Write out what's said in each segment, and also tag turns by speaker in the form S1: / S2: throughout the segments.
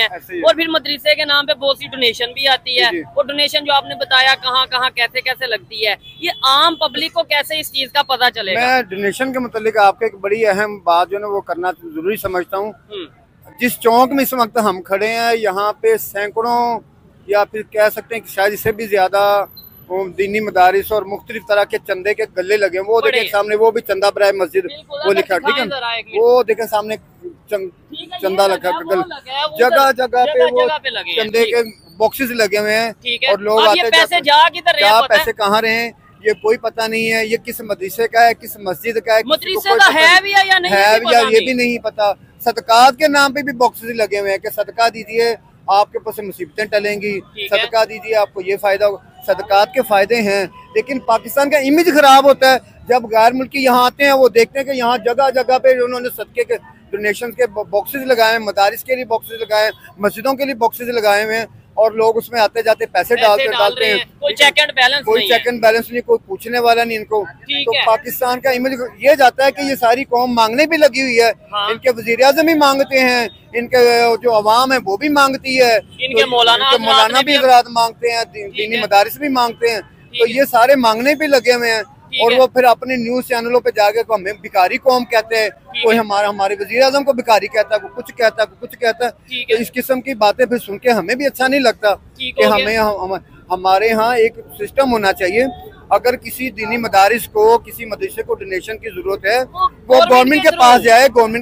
S1: और फिर मदरसे के नाम पे बहुत सी डोनेशन भी आती है। और डोनेशन जो आपने बताया कहाँ कहाँ कैसे कैसे लगती है, ये आम पब्लिक को कैसे इस चीज का पता चलेगा?
S2: मैं डोनेशन के मुतालिक आपको एक बड़ी अहम बात जो है वो करना जरूरी समझता हूँ। जिस चौक में इस वक्त हम खड़े हैं, यहाँ पे सैकड़ों या फिर कह सकते हैं कि शायद इससे भी ज्यादा दीनी मदारिस और मुख्तलिफ तरह के चंदे के गले लगे। वो देखे सामने, वो भी चंदा बराए मस्जिद वो लिखा, ठीक है। वो देखे सामने चंदा लगा, जगह जगह पे वो चंदे के बॉक्सेस लगे हुए हैं और लोग आते क्या पैसे कहाँ रहे हैं ये कोई पता नहीं है। ये किस मदरसे का है, किस मस्जिद का है,
S1: है भी या नहीं
S2: है या ये भी नहीं पता। सदकात के नाम पे भी बॉक्सेस लगे हुए हैं कि सदका दीजिए आपके पास मुसीबतें टलेंगी, सदका दीजिए आपको ये फायदा होगा। सदकात के फायदे हैं, लेकिन पाकिस्तान का इमेज खराब होता है जब गैर मुल्की यहाँ आते हैं। वो देखते हैं कि यहाँ जगह जगह पे उन्होंने सदके के डोनेशन के बॉक्सेस लगाए हैं, मदारिस के लिए बॉक्सेस लगाए हैं, मस्जिदों के लिए बॉक्सेस लगाए हुए हैं और लोग उसमें आते जाते पैसे डालते हैं।
S1: कोई चेक एंड बैलेंस
S2: नहीं, कोई पूछने वाला नहीं इनको। तो पाकिस्तान का इमेज ये जाता है कि ये सारी कौम मांगने भी लगी हुई है। इनके वजीर आज़म भी मांगते हैं, इनके जो अवाम है वो भी मांगती है,
S1: इनके
S2: मौलाना भी हज़रात मांगते हैं, दीनी मदारिस भी मांगते हैं। तो ये सारे मांगने पे लगे हुए हैं और वो फिर अपने न्यूज चैनलों पे जाके हमें भिखारी कौम कहते हैं। कोई हमारे वजीर आज़म को भिखारी कहता है, कुछ कहता है, कुछ कहता है। तो इस किस्म की बातें फिर सुन के हमें भी अच्छा नहीं लगता कि हमारे यहाँ एक सिस्टम होना चाहिए। अगर किसी दीनी मदारिस को, किसी मदरसे को डोनेशन की जरूरत है, वो गवर्नमेंट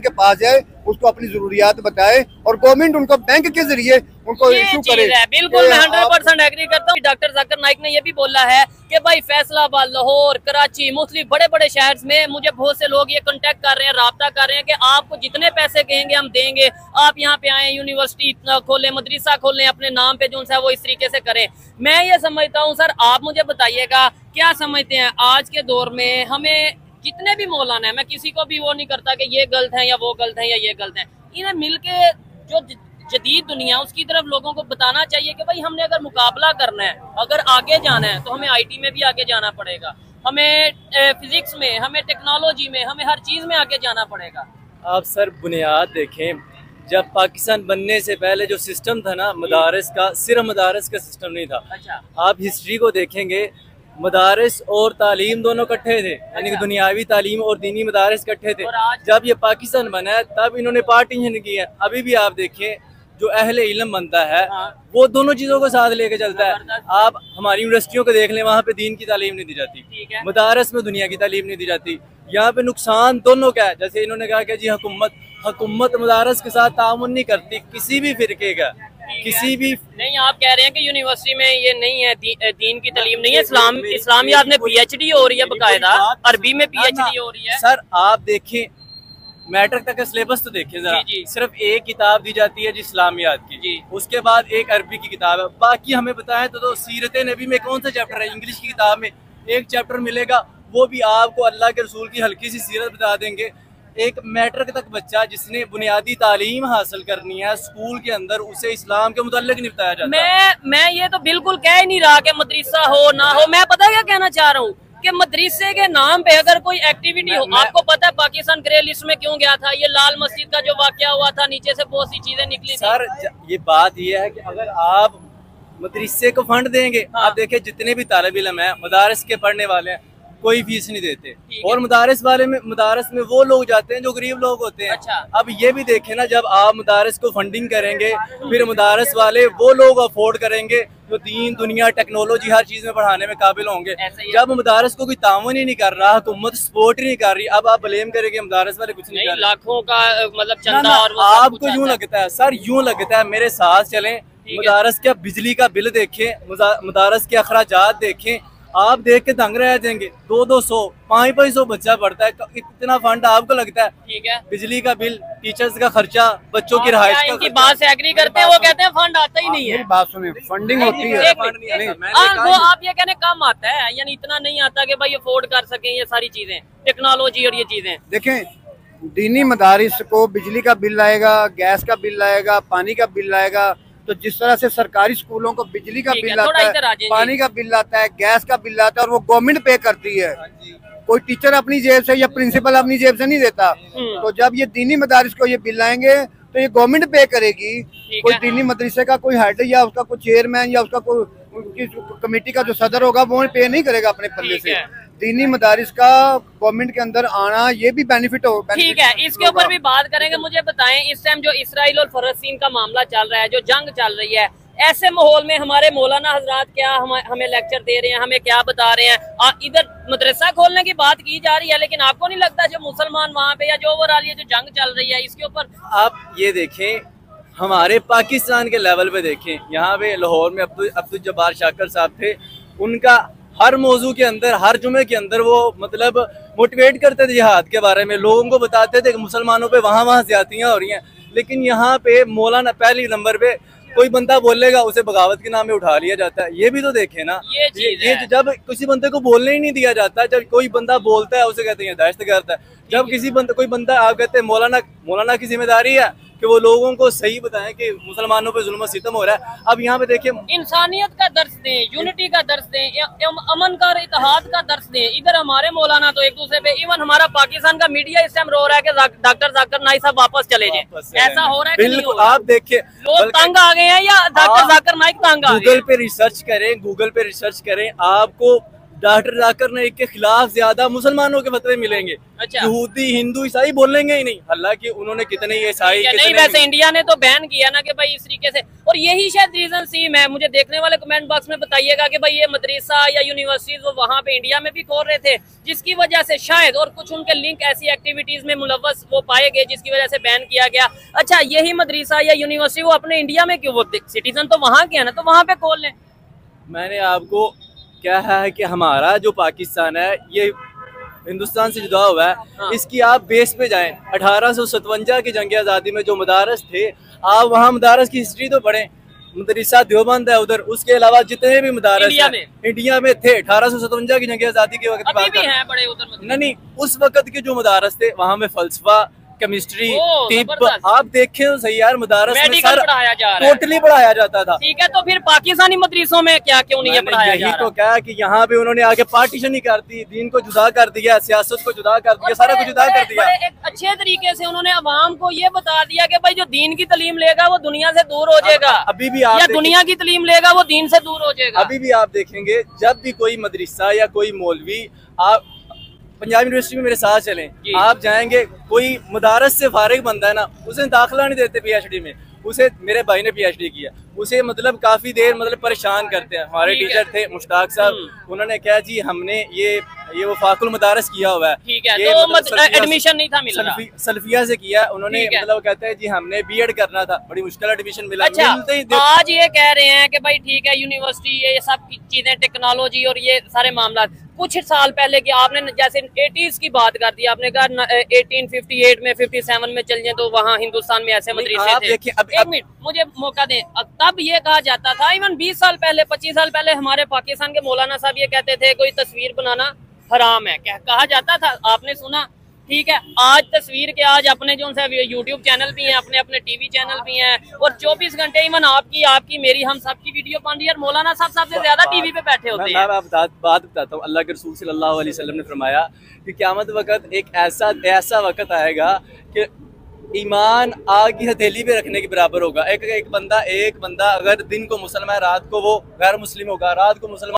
S2: के पास जाए, उसको अपनी जरूरियात बताए और गवर्नमेंट उनको बैंक के जरिए उनको इशू करे।
S1: बिल्कुल, मैं 100% एग्री करता हूँ। डॉक्टर जाकिर नाइक ने ये भी बोला है कि भाई फैसलाबाद, लाहौर, कराची, मुख्तलिफ बड़े बड़े शहर में मुझे बहुत से लोग ये कांटेक्ट कर रहे हैं, राब्ता कर रहे हैं कि आपको जितने पैसे कहेंगे हम देंगे, आप यहाँ पे आए, यूनिवर्सिटी खोलें, मदरसा खोलें, अपने नाम पे जो है वो इस तरीके से करें। मैं ये समझता हूँ सर, आप मुझे बताइएगा क्या समझते हैं आज के दौर में हमें जितने भी मौलाना है, मैं किसी को भी वो नहीं करता कि ये गलत है या वो गलत है या ये गलत है, इन्हें मिलके जो जदीद दुनिया उसकी तरफ लोगों को बताना चाहिए कि भाई हमने अगर मुकाबला करना है, अगर आगे जाना है तो हमें आईटी में भी आगे जाना पड़ेगा, हमें फिजिक्स में, हमें टेक्नोलॉजी में, हमें हर चीज में आगे जाना पड़ेगा।
S3: आप सर बुनियाद देखें, जब पाकिस्तान बनने से पहले जो सिस्टम था ना मदारस का, सिर्फ मदारस का सिस्टम नहीं था।
S1: अच्छा।
S3: आप हिस्ट्री को देखेंगे, मदारस और तालीम दोनों इकट्ठे थे, यानी कि दुनियावी तालीम और दीनी मदारस इकट्ठे थे। जब ये पाकिस्तान बना है तब इन्होंने पार्टीशन की है। अभी भी आप देखें जो अहले इल्म बनता है वो दोनों चीजों को साथ लेके चलता है। आप हमारी यूनिवर्सिटियों को देख लें, वहाँ पे दीन की तालीम नहीं दी जाती, मदारस में दुनिया की तालीम नहीं दी जाती। यहाँ पे नुकसान दोनों का है। जैसे इन्होंने कहा कि जी हुकूमत मदारस के साथ ताउन नहीं करती, किसी भी फिरके का, किसी भी
S1: नहीं। आप कह रहे हैं कि यूनिवर्सिटी में ये नहीं है, दीन की तालीम नहीं है, इस्लामियात में PhD हो रही है, बकायदा अरबी में PhD हो रही है।
S3: सर आप देखें मैट्रिक तक का सिलेबस तो देखें जरा, सिर्फ एक किताब दी जाती है जी इस्लामियात की, उसके बाद एक अरबी की किताब है, बाकी हमें बताएं तो सीरत नबी में कौन सा चैप्टर है? इंग्लिश की किताब में एक चैप्टर मिलेगा, वो भी आपको अल्लाह के रसूल की हल्की सी सीरत बता देंगे। एक मैट्रिक तक बच्चा जिसने बुनियादी तालीम हासिल करनी है स्कूल के अंदर, उसे इस्लाम के मुताल्लिक नहीं बताया जाता।
S1: मैं ये तो बिल्कुल कह ही नहीं रहा कि मदरसा हो ना हो, मैं पता क्या कहना चाह रहा हूँ कि मदरसे के नाम पे अगर कोई एक्टिविटी हो, आपको पता है पाकिस्तान ग्रे लिस्ट में क्यों गया था? ये लाल मस्जिद का जो वाकया हुआ था, नीचे से बहुत सी चीजें निकली
S3: सर ये बात ये है कि अगर आप मदरसे को फंड देंगे, आप देखें जितने भी तालिब इल्म है मदारस के पढ़ने वाले हैं कोई फीस नहीं देते, और मदारस में वो लोग जाते हैं जो गरीब लोग होते हैं।
S1: अच्छा।
S3: अब ये भी देखें ना, जब आप मदारस को फंडिंग करेंगे फिर मदारस वाले वो लोग अफोर्ड करेंगे जो दीन दुनिया टेक्नोलॉजी हर चीज में पढ़ाने में काबिल होंगे। जब मदारस को कोई तावन ही नहीं कर रहा, हुकूमत सपोर्ट ही नहीं कर रही, अब आप ब्लेम करेंगे मदारस वाले कुछ नहीं कर रहे।
S1: लाखों का मतलब चंदा और
S3: आपको यूँ लगता है सर, यूँ लगता है, मेरे साथ चलें, मदारस का बिजली का बिल देखें, मदारस के अखराजात देखें, आप देख के दंग रह जाएंगे। 200 500 बच्चा पढ़ता है, इतना फंड आपको लगता है? ठीक है, बिजली का बिल, टीचर्स का खर्चा, बच्चों की रिहाइश का खर्चा।
S1: बात से एग्री करते हैं, वो कहते हैं फंड आता ही नहीं है।
S2: बात सुनिए, फंडिंग होती है,
S1: वो आप ये कहने कम आता है, यानी इतना नहीं आता कि भाई अफोर्ड कर सके ये सारी चीजें, टेक्नोलॉजी और ये चीजें।
S2: देखें, दीनी मदारिस को बिजली का बिल आएगा, गैस का बिल आएगा, पानी का बिल आएगा, तो जिस तरह से सरकारी स्कूलों को बिजली का बिल आता है, पानी का बिल आता है, गैस का बिल आता है, और वो गवर्नमेंट पे करती है, कोई टीचर अपनी जेब से या प्रिंसिपल अपनी जेब से नहीं देता। तो जब ये दीनी मदारिस को ये बिल आएंगे तो ये गवर्नमेंट पे करेगी। कोई दीनी मदरसे का कोई हेड या उसका कोई चेयरमैन या उसका कोई उनकी कमेटी का जो सदर होगा वो पे नहीं करेगा अपने पल्ले से। दीनी मदारिस का गवर्नमेंट के अंदर आना ये भी बेनिफिट हो। ठीक है,
S1: इसके ऊपर भी बात करेंगे। मुझे बताएं, इस टाइम जो इसराइल और फलस्तीन का मामला चल रहा है, जो जंग चल रही है, ऐसे माहौल में हमारे मौलाना हजरात क्या हमें लेक्चर दे रहे हैं, हमें क्या बता रहे हैं? इधर मदरसा खोलने की बात की जा रही है, लेकिन आपको नहीं लगता जो मुसलमान वहाँ पे या जो ओवरऑल ये जो जंग चल रही है इसके ऊपर
S3: आप ये देखें, हमारे पाकिस्तान के लेवल पे देखें, यहाँ पे लाहौर में अब्दुल जब्बार शाकर साहब थे, उनका हर मौजू के अंदर, हर जुमे के अंदर वो मतलब मोटिवेट करते थे जिहाद के बारे में, लोगों को बताते थे कि मुसलमानों पे वहाँ ज्यादतियाँ हो रही हैं। लेकिन यहाँ पे मौलाना पहली नंबर पे कोई बंदा बोलेगा उसे बगावत के नाम में उठा लिया जाता है। ये भी तो देखे ना, ये जब किसी बंदे को बोलने ही नहीं दिया जाता, जब कोई बंदा बोलता है उसे कहते हैं दहशतगर्द है। जब किसी कोई बंदा आप कहते हैं मौलाना की जिम्मेदारी है कि वो लोगों को सही बताएं कि मुसलमानों पे जुल्म सितम हो रहा है। अब यहाँ पे देखिए,
S1: इंसानियत का दर्स दें, यूनिटी का दर्स दें, अमन का, इत्तेहाद का दर्स दें। इधर हमारे मौलाना तो एक दूसरे पे, इवन हमारा पाकिस्तान का मीडिया इस टाइम रो रहा है कि डॉक्टर जाकिर नाइक साहब वापस चले जाए। ऐसा हो रहा है?
S3: बिल्कुल, आप देखिए
S1: लोग तंग आ गए हैं या डॉक्टर जाकिर नाइक तंग आ गए?
S3: गूगल पे रिसर्च करें, आपको डॉक्टर जाकिर नाइक के खिलाफ ज्यादा मुसलमानों के फतवे मिलेंगे।
S1: अच्छा।
S3: यहूदी, हिंदू, ईसाई बोलेंगे ही नहीं। हालांकि उन्होंने कितने ईसाई
S1: नहीं, वैसे इंडिया ने तो बैन किया ना कि भाई इस तरीके से, और यही शायद रीजन सीम है। मुझे देखने वाले कमेंट बॉक्स में बताइएगा कि भाई ये मदरसा या यूनिवर्सिटीज वो वहाँ पे इंडिया में भी खोल रहे थे, जिसकी वजह से शायद, और कुछ उनके लिंक ऐसी एक्टिविटीज में मुलव्वस वो पाए गए जिसकी वजह से बैन किया गया। अच्छा, यही मदरसा या यूनिवर्सिटी वो अपने इंडिया में क्यों, वो सिटीजन तो वहाँ के है ना, तो वहाँ पे खोल लें।
S3: मैंने आपको क्या है कि हमारा जो पाकिस्तान है ये हिंदुस्तान से जुदा हुआ है।
S1: हाँ।
S3: इसकी आप बेस पे जाएं, 1857 की जंग आज़ादी में जो मदारस थे, आप वहाँ मदारस की हिस्ट्री तो पढ़ें। मदरसा देवबंद है उधर, उसके अलावा जितने भी मदारस इंडिया में थे 1857 की जंग आज़ादी के वक्त
S1: अभी भी हैं बड़े उधर।
S3: नहीं, उस वक्त के जो मदारस थे वहाँ में फलसफा, केमिस्ट्री, तिब, आप देखें तो सही यार, मदारस में टोटली पढ़ाया जाता था।
S1: ठीक है, तो फिर पाकिस्तानी मदरसों में क्या क्यों नहीं पढ़ाया जा रहा?
S3: तो क्या कि यहाँ पे उन्होंने आगे पार्टीशन ही कर दी, दीन को जुदा कर दिया, सियासत को जुदा कर दिया, सारा कुछ जुदा कर दिया।
S1: एक अच्छे तरीके से उन्होंने अवाम को ये बता दिया कि भाई जो दीन की तालीम लेगा वो दुनिया से दूर हो जाएगा।
S3: अभी भी आप,
S1: या दुनिया की तालीम लेगा वो दीन से दूर हो जाएगा।
S3: अभी भी आप देखेंगे, जब भी कोई मदरसा या कोई मौलवी, आप पंजाब यूनिवर्सिटी में मेरे साथ चलें, आप जाएंगे, कोई मदारस से फारिग बंदा है ना, उसे दाखिला नहीं देते पीएचडी में। उसे, मेरे भाई ने पीएचडी किया, उसे मतलब काफी देर मतलब परेशान करते हैं। हमारे टीचर थे मुश्ताक साहब, उन्होंने कहा जी हमने ये वफाकुल मदारस किया हुआ है।
S1: ठीक है, तो मतलब एडमिशन नहीं था मिल रहा,
S3: सल्फिया से किया उन्होंने, मतलब कहते हैं जी हमने बीएड करना था, बड़ी मुश्किल एडमिशन मिला।
S1: अच्छा, आज ये कह रहे हैं कि भाई ठीक है यूनिवर्सिटी, ये सब चीजें, टेक्नोलॉजी और ये सारे मामला, कुछ साल पहले की आपने जैसे 80s की बात कर दी, आपने कहा 1858 में 57 में चल जाए तो वहाँ हिंदुस्तान में ऐसे मदरसे थे। एक मिनट मुझे मौका दें, तब ये कहा जाता था, इवन 20 साल पहले, 25 साल पहले हमारे पाकिस्तान के मौलाना साहब ये कहते थे कोई तस्वीर बनाना हराम है, क्या कहा जाता था, आपने सुना? ठीक है, आज तस्वीर के, आज अपने जो यूट्यूब चैनल भी हैं, अपने अपने टीवी चैनल भी हैं, और 24 घंटे इवन आपकी मेरी, हम सबकी वीडियो बन रही है। मौलाना साहब सबसे ज्यादा टीवी पे बैठे होते हैं।
S3: मैं बात बताता हूँ, अल्लाह के रसूल सल्लल्लाहु अलैहि वसल्लम ने फरमाया कि क़यामत वक्त एक ऐसा वक्त आएगा कि ईमान आग की हथेली पे रखने के बराबर होगा। एक बंदा अगर दिन को मुसलमान, रात को वो गैर मुस्लिम होगा, रात को मुसलमान